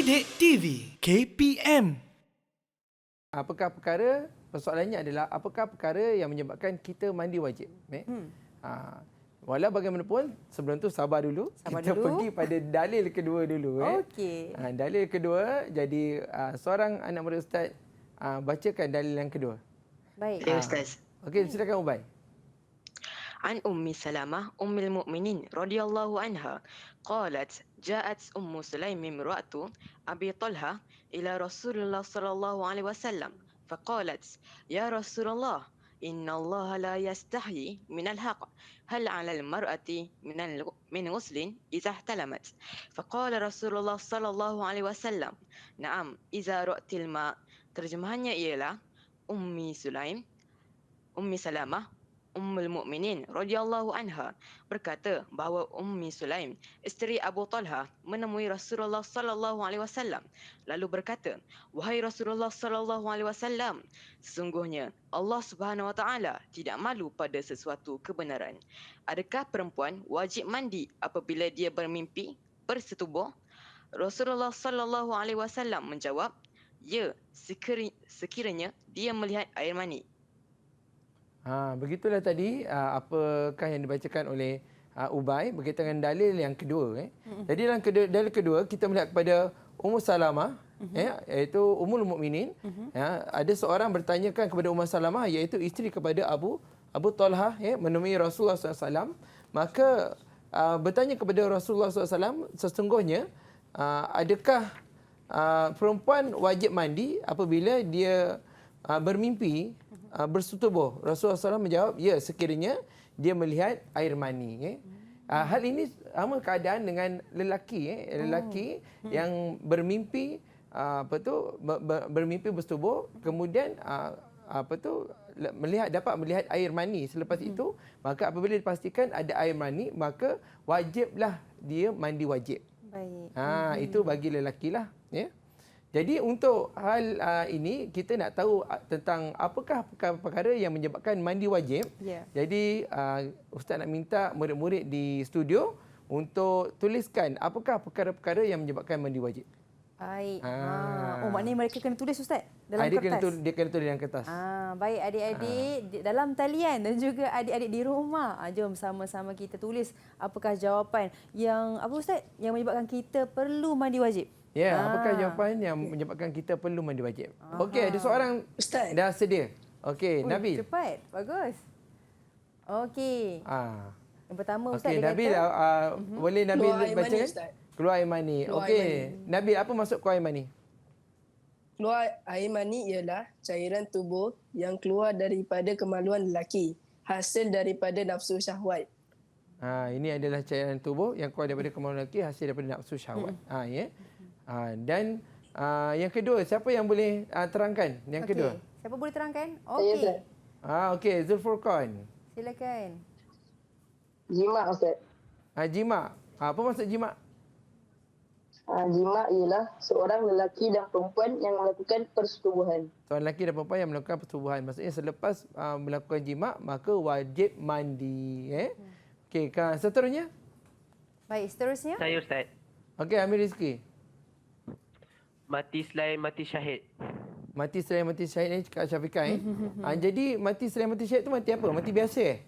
Didik TV KPM. Apakah perkara, persoalannya adalah apakah perkara yang menyebabkan kita mandi wajib? Walau bagaimanapun, sebelum tu sabar dulu. Kita pergi pada dalil kedua dulu. Okey. Dalil kedua, jadi seorang anak murid Ustaz bacakan dalil yang kedua. Baik. Ya Ustaz. Okey, silakan Ubay. عن أم سلمة أم المؤمنين رضي الله عنها قالت جاءت أم سليم امرأة أبي طلحة إلى رسول الله صلى الله عليه وسلم فقالت يا رسول الله إن الله لا يستحيي من الحق هل على المرأة من غسل إذا احتلمت فقال رسول الله صلى الله عليه وسلم نعم إذا رأت الماء. Terjemahannya ialah Ummi Salamah Ummul Mukminin radhiyallahu anha berkata bahawa Ummi Sulaim isteri Abu Talha menemui Rasulullah sallallahu alaihi wasallam lalu berkata, wahai Rasulullah sallallahu alaihi wasallam, sesungguhnya Allah Subhanahu wa taala tidak malu pada sesuatu kebenaran. Adakah perempuan wajib mandi apabila dia bermimpi bersetubuh? Rasulullah sallallahu alaihi wasallam menjawab, ya, sekiranya dia melihat air mani. Begitulah tadi apakah yang dibacakan oleh Ubay berkaitan dengan dalil yang kedua. Jadi dalam dalil kedua kita melihat kepada Ummu Salamah, iaitu Ummul Mukminin. Ada seorang bertanyakan kepada Ummu Salamah, iaitu isteri kepada Abu Talha, menemui Rasulullah SAW. Maka bertanya kepada Rasulullah SAW, sesungguhnya adakah perempuan wajib mandi apabila dia bermimpi bersetubuh? Rasulullah SAW menjawab, ya, sekiranya dia melihat air mani. Hal ini sama keadaan dengan lelaki. Lelaki yang bermimpi bermimpi bersetubuh, kemudian dapat melihat air mani. Selepas itu, maka apabila dipastikan ada air mani, maka wajiblah dia mandi wajib. Baik. Itu bagi lelaki lah. Jadi untuk hal ini kita nak tahu tentang apakah perkara yang menyebabkan mandi wajib. Jadi Ustaz nak minta murid-murid di studio untuk tuliskan apakah perkara-perkara yang menyebabkan mandi wajib. Baik. Oh, maknanya mereka kena tulis Ustaz dalam kertas. Dia kena tulis dalam kertas. Baik adik-adik dalam talian dan juga adik-adik di rumah. Jom sama-sama kita tulis apakah jawapan yang Ustaz yang menyebabkan kita perlu mandi wajib. Apakah jawapan yang menyebabkan kita perlu mandi wajib? Okey, ada seorang Ustaz dah sedia. Okey, Nabil. Cepat. Bagus. Okey. Yang pertama Ustaz dia Nabil, kata, boleh Nabil baca? Keluar air mani. Okey. Nabil, apa maksud keluar air mani? Keluar air mani ialah cairan tubuh yang keluar daripada kemaluan lelaki, hasil daripada nafsu syahwat. Ini adalah cairan tubuh yang keluar daripada kemaluan lelaki, hasil daripada nafsu syahwat. Dan yang kedua, siapa yang boleh terangkan yang kedua? Siapa boleh terangkan? Okey. Okey, Zulfurqan. Silakan. Jima' Ustaz. Jima'. Apa maksud jima'? Jima' ialah seorang lelaki dan perempuan yang melakukan persetubuhan. Seorang lelaki dan perempuan yang melakukan persetubuhan. Maksudnya selepas melakukan jima', maka wajib mandi. Okey, seterusnya? Baik, seterusnya. Saya Ustaz. Okey, Amir Rizki. Mati selain mati syahid. Mati selain mati syahid ni cakap Syafiqah. Jadi mati selain mati syahid tu mati apa? Mati biasa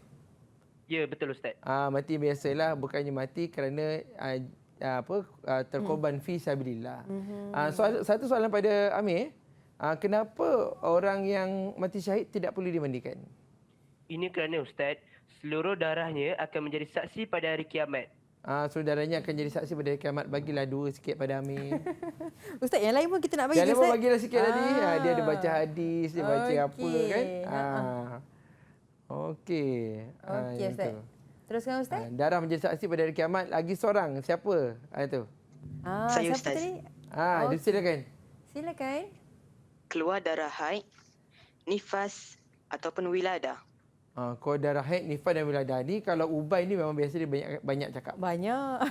Ya, betul Ustaz. Mati biasalah, bukannya mati kerana terkorban fi sabilillah. Satu soalan pada Amir. Kenapa orang yang mati syahid tidak perlu dimandikan? Ini kerana Ustaz, seluruh darahnya akan menjadi saksi pada hari kiamat. Saudaranya akan jadi saksi pada hari kiamat. Bagilah 2 sikit pada Amir. Ustaz, yang lain pun kita nak bagi. Yang lain pun bagilah sikit tadi. Dia ada baca hadis, dia baca apa kan. Okey. Okey Ustaz. Teruskan Ustaz. Darah menjadi saksi pada hari kiamat. Lagi seorang. Siapa? Itu. Saya siapa Ustaz. Tadi? Silakan. Silakan. Keluar darah haid, nifas ataupun wiladah. Kalau darah haid, nifas dan wiladah ni, kalau Ubay ni memang biasa dia banyak cakap. Banyak.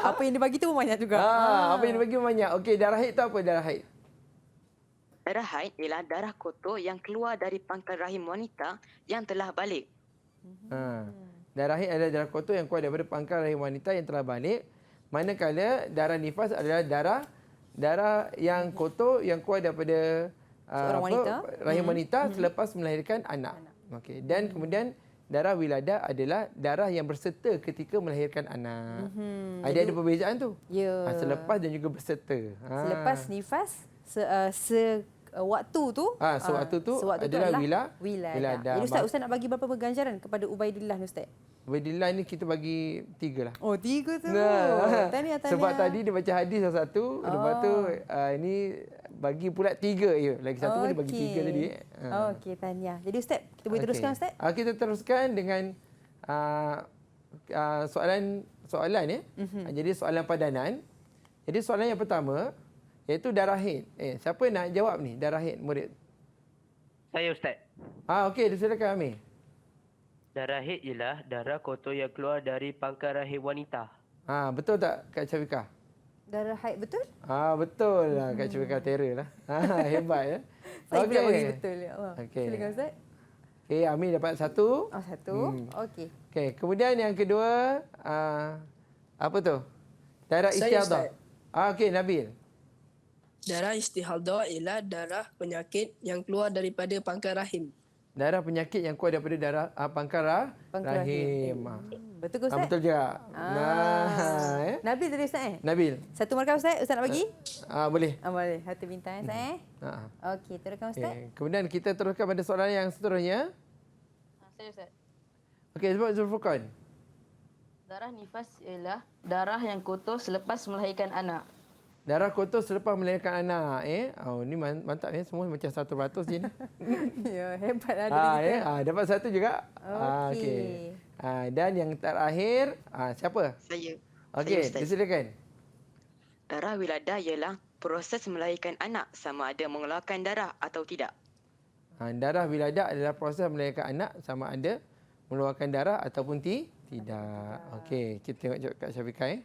Apa yang dia bagi tu pun banyak juga. Apa yang dia bagi pun banyak. Okey, darah haid tu apa darah haid? Darah haid ialah darah kotor yang keluar dari pangkal rahim wanita yang telah balik. Darah haid adalah darah kotor yang keluar daripada pangkal rahim wanita yang telah balik. Manakala darah nifas adalah darah darah yang kotor yang keluar daripada Seorang wanita. rahim wanita selepas melahirkan anak. Okey. Dan kemudian darah wiladah adalah darah yang berserta ketika melahirkan anak. Ada perbezaan tu. Ya. Selepas dan juga berserta. Selepas nifas, waktu tu sewaktu tu adalah wiladah. Jadi Ustaz nak bagi berapa ganjaran kepada Ubaidillah ni Ustaz? Ubaidillah ni kita bagi 3 lah. Oh, 3 tu. Tahniah. Sebab tadi dia baca hadis satu, lepas tu ini bagi pula 3 je. Lagi satu pun dia bagi 3 tadi. Okey, tahniah. Jadi Ustaz, kita boleh teruskan Ustaz? Kita teruskan dengan soalan ya. Jadi soalan padanan. Jadi soalan yang pertama iaitu darah haid. Siapa nak jawab ni darah haid murid? Saya Ustaz. Okey, silakan Amir. Darah haid ialah darah kotor yang keluar dari pangkal rahim wanita. Betul tak Kak Syafiqah? Darah haid betul? Betul lah Kak Syafiqah, terror lah. Hebat ya. Saya pula bagi betul ya Allah. Okey. Silakan Ustaz. Okey, Amir dapat 1. Satu. Okey. Okey, kemudian yang kedua apa tu? Darah Saya, istihadah. Okey, Nabil. Darah istihadah ialah darah penyakit yang keluar daripada pangkal rahim. Darah penyakit yang keluar daripada darah pangkal rahim. Betul ke Ustaz? Betul juga. Nabil tadi Ustaz Nabil. Satu markah Ustaz. Ustaz nak bagi? Boleh. Boleh. Satu bintang Ustaz Okey, teruskan Ustaz. Kemudian kita teruskan pada soalan yang seterusnya. Saya Ustaz. Okey, sebab Zulfurqan. Darah nifas ialah darah yang kotor selepas melahirkan anak. Darah kotor selepas melahirkan anak. Ni mantap semua macam 100% je ni. Ya, hebat lah kita. Dapat 1 juga. Okey. Dan yang terakhir, siapa? Saya. Okey, Saya, Ustaz. silakan. Darah wiladah ialah proses melahirkan anak sama ada mengeluarkan darah atau tidak. Darah wiladah adalah proses melahirkan anak sama ada mengeluarkan darah ataupun tidak. Okey, kita tengok Kak Syafiqah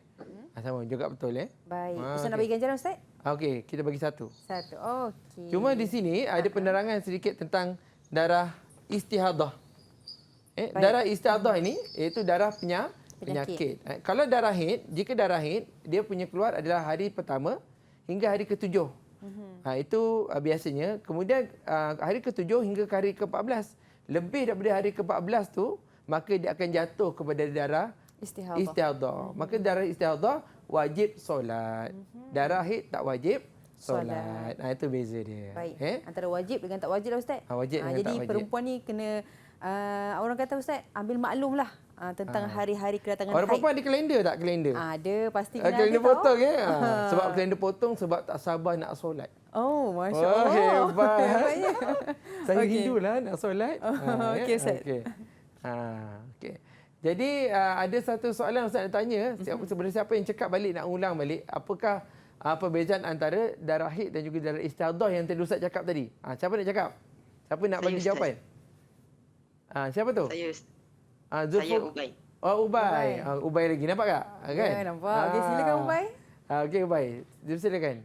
sama juga betul Baik. Ustaz nak bagi ganjaran Ustaz? Okey, kita bagi 1. 1. Okey. Cuma di sini ada penerangan sedikit tentang darah istihadah. Darah istihadah ini iaitu darah penyakit. Kalau darah haid, jika darah haid, dia punya keluar adalah hari pertama hingga hari ke-7. Itu biasanya. Kemudian hari ke-7 hingga ke hari ke-14. Lebih daripada hari ke-14 tu, maka dia akan jatuh kepada darah istihadah. Maka darah istihadah wajib solat. Darah haid tak wajib solat. Itu beza dia. Baik. Antara wajib dengan tak wajib lah Ustaz. Wajib dengan jadi tak wajib. perempuan ni kena orang kata Ustaz ambil maklum lah tentang hari-hari kedatangan Orang haid. perempuan ada kalender tak? Kalender? Ada, pasti kena ada kalender tau. potong Sebab kalender potong sebab tak sabar nak solat. Oh, Masya Allah. Hebat. Hebatnya. Saya Okey. rindulah nak solat. Okey, Ustaz. Okey. Jadi ada satu soalan Ustaz nak tanya. Sebenarnya siapa yang cakap balik, nak ulang balik. Apakah perbezaan antara darah haid dan juga darah istihadah yang tadi Ustaz cakap tadi? Siapa nak cakap? Siapa nak bagi jawapan? Siapa tu? Saya Ubay. Ubay. Ubay lagi. Nampak tak? Kan? Ya, nampak. Okey, silakan Ubay. Okey, Ubay. Silakan.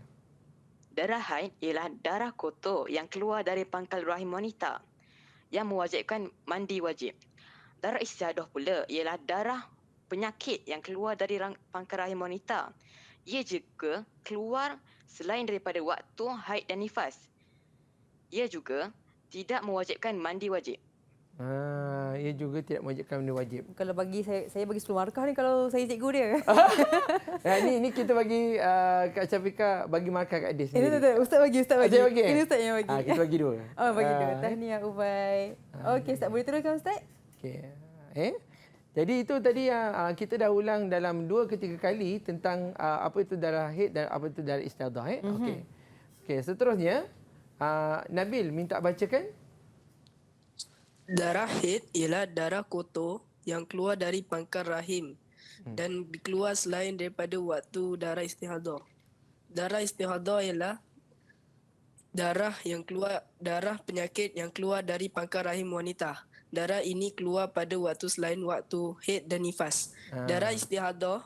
Darah haid ialah darah kotor yang keluar dari pangkal rahim wanita yang mewajibkan mandi wajib. Darah istihadah pula ialah darah penyakit yang keluar dari pangkal rahim wanita. Ia juga keluar selain daripada waktu haid dan nifas. Ia juga tidak mewajibkan mandi wajib. Ia juga tidak mewajibkan benda wajib. Kalau bagi saya bagi 10 markah ni kalau saya cikgu dia. Ni kita bagi Kak Syafiqah bagi markah kat dia Ini sendiri. tak, Ustaz bagi. Saya bagi. Ini Ustaz yang bagi. Kita bagi 2. Bagi 2. Tahniah Ubay. Okey, Ustaz boleh teruskan Ustaz? Okey. Jadi itu tadi yang kita dah ulang dalam 2 ke 3 kali tentang apa itu darah haid dan apa itu darah istihadah. Okey, seterusnya Nabil minta bacakan. Darah haid ialah darah kotor yang keluar dari pangkal rahim dan keluar selain daripada waktu darah istihadah. Darah istihadah ialah darah penyakit yang keluar dari pangkal rahim wanita. Darah ini keluar pada waktu selain waktu haid dan nifas. Darah istihadah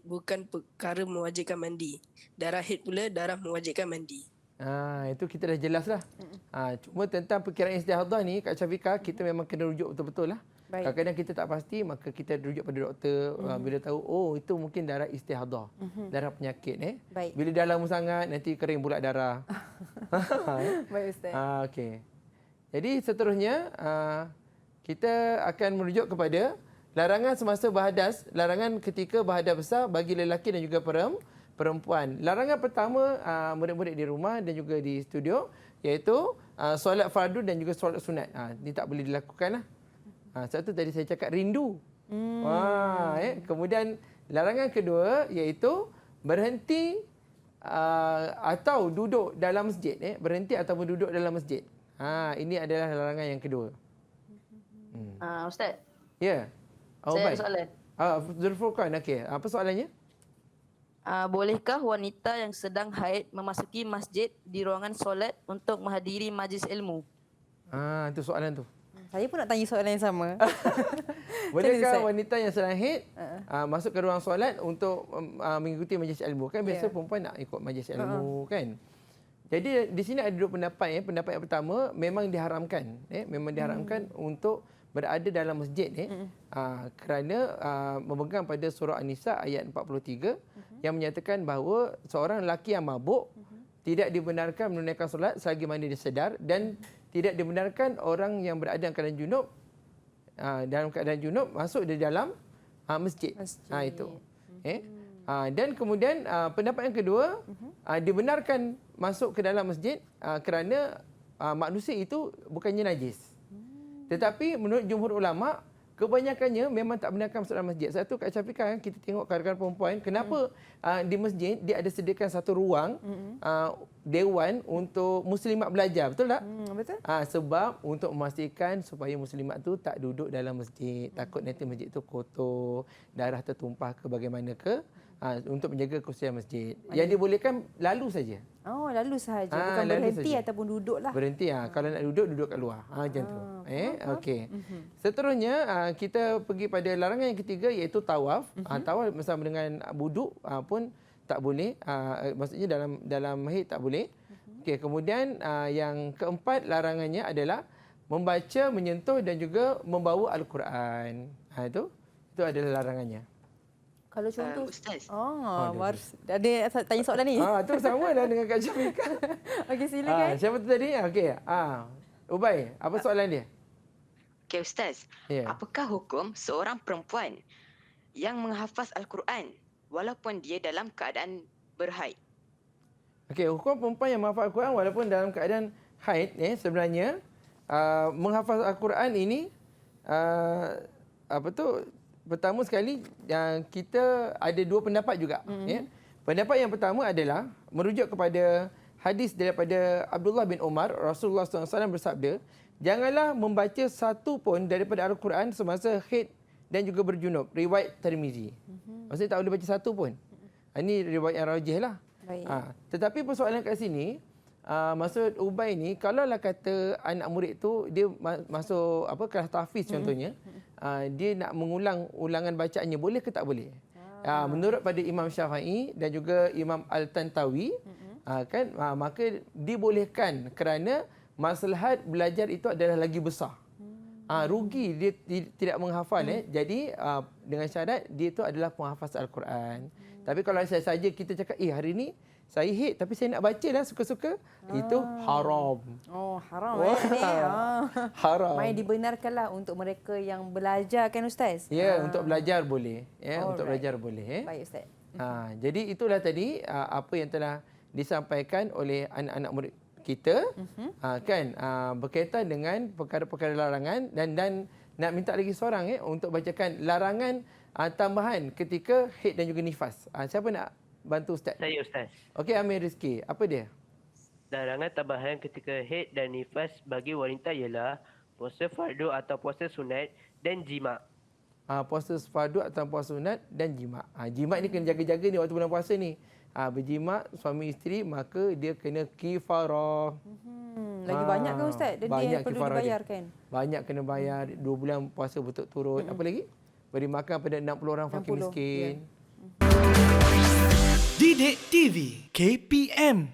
bukan perkara mewajibkan mandi. Darah haid pula darah mewajibkan mandi. Itu kita dah jelas lah. Cuma tentang perkiraan istihadah ni Kak Syafiqah, kita memang kena rujuk betul-betul lah. Baik. Kadang-kadang kita tak pasti, maka kita rujuk pada doktor. Bila tahu, oh itu mungkin darah istihadah, darah penyakit. Baik. Bila dah lama sangat, nanti kering pula darah. Baik Ustaz. Okey. Jadi seterusnya, kita akan merujuk kepada larangan semasa berhadas, larangan ketika berhadas besar bagi lelaki dan juga perempuan. Larangan pertama, murid-murid di rumah dan juga di studio, iaitu solat fardu dan juga solat sunat. Ini tak boleh dilakukan lah. Satu tadi saya cakap rindu. Kemudian larangan kedua iaitu berhenti atau duduk dalam masjid. Berhenti ataupun duduk dalam masjid. Ini adalah larangan yang kedua. Ustaz, Ya. saya ada soalan. Zulfurqan, okey. Apa soalannya? Bolehkah wanita yang sedang haid memasuki masjid di ruangan solat untuk menghadiri majlis ilmu? Itu soalan tu. Saya pun nak tanya soalan yang sama. Bolehkah Ustaz? wanita yang sedang haid masuk ke ruang solat untuk mengikuti majlis ilmu? Kan biasa perempuan nak ikut majlis ilmu kan? Jadi di sini ada dua pendapat. Pendapat yang pertama, memang diharamkan. Memang diharamkan untuk berada dalam masjid kerana memegang pada surah An-Nisa ayat 43 yang menyatakan bahawa seorang lelaki yang mabuk tidak dibenarkan menunaikan solat selagi mana dia sedar, dan tidak dibenarkan orang yang berada dalam keadaan junub masuk di dalam masjid. Itu. Dan kemudian pendapat yang kedua, dibenarkan masuk ke dalam masjid kerana manusia itu bukannya najis. Tetapi menurut jumhur ulama, kebanyakannya memang tak benarkan masuk dalam masjid. Satu, Kak Syafiqah, kita tengok kawan-kawan perempuan, kenapa di masjid dia ada sediakan satu ruang dewan untuk muslimat belajar, betul tak? Betul. Sebab untuk memastikan supaya muslimat tu tak duduk dalam masjid, takut nanti masjid tu kotor, darah tertumpah ke bagaimana ke, untuk menjaga kesucian masjid. Yang dibolehkan lalu saja. Lalu sahaja. Bukan lalu berhenti saja. ataupun duduk lah. Berhenti. Kalau nak duduk, duduk kat luar. Macam tu. Okey. Seterusnya, kita pergi pada larangan yang ketiga, iaitu tawaf. Tawaf bersama dengan wuduk pun tak boleh. Maksudnya dalam haid tak boleh. Okey. Kemudian yang keempat larangannya adalah membaca, menyentuh dan juga membawa Al-Quran. Itu adalah larangannya. Kalau contoh Ustaz. ada tanya soalan ni. Tu sama lah dengan Kak Syafiqah. Okey, silakan. Siapa tu tadi? Okey. Ubay, apa soalan dia? Okey Ustaz, apakah hukum seorang perempuan yang menghafaz Al-Quran walaupun dia dalam keadaan berhaid? Okey, hukum perempuan yang menghafaz Al-Quran walaupun dalam keadaan haid, sebenarnya menghafaz Al-Quran ini pertama sekali kita ada dua pendapat juga. Pendapat yang pertama adalah merujuk kepada hadis daripada Abdullah bin Umar. Rasulullah SAW bersabda, janganlah membaca satu pun daripada Al-Quran semasa haid dan juga berjunub. Riwayat Tirmizi. Maksudnya tak boleh baca satu pun. Ini riwayat yang rajih lah. Tetapi persoalan kat sini, maksud Ubay ni, kalaulah kata anak murid tu dia masuk kelas tahfiz contohnya, dia nak mengulang ulangan bacaannya, boleh ke tak boleh? Menurut pada Imam Syafi'i dan juga Imam Al-Tantawi, maka dibolehkan kerana maslahat belajar itu adalah lagi besar. Rugi dia tidak menghafal. Jadi dengan syarat dia itu adalah penghafaz Al-Quran. Tapi kalau saja kita cakap, hari ni saya haid tapi saya nak baca dah suka-suka, itu haram. Haram. Haram. Main dibenarkanlah untuk mereka yang belajar kan Ustaz? Untuk belajar boleh. Untuk belajar boleh. Baik Ustaz. Jadi itulah tadi apa yang telah disampaikan oleh anak-anak murid kita, berkaitan dengan perkara-perkara larangan, dan nak minta lagi seorang untuk bacakan larangan tambahan ketika haid dan juga nifas. Siapa nak bantu Ustaz? Saya Ustaz. Okey, Amir Rizki. Apa dia? Larangan tambahan ketika haid dan nifas bagi wanita ialah puasa fardu atau puasa sunat dan jima'. Puasa fardu atau puasa sunat dan jima'. Jima' ni kena jaga-jaga ni waktu bulan puasa ni. Berjima' suami isteri, maka dia kena kifarah. Lagi banyak kan Ustaz? Dan dia perlu dibayarkan. Banyak kena bayar. 2 bulan puasa berturut-turut. Apa lagi? Beri makan pada 60 orang fakir miskin. Didik TV KPM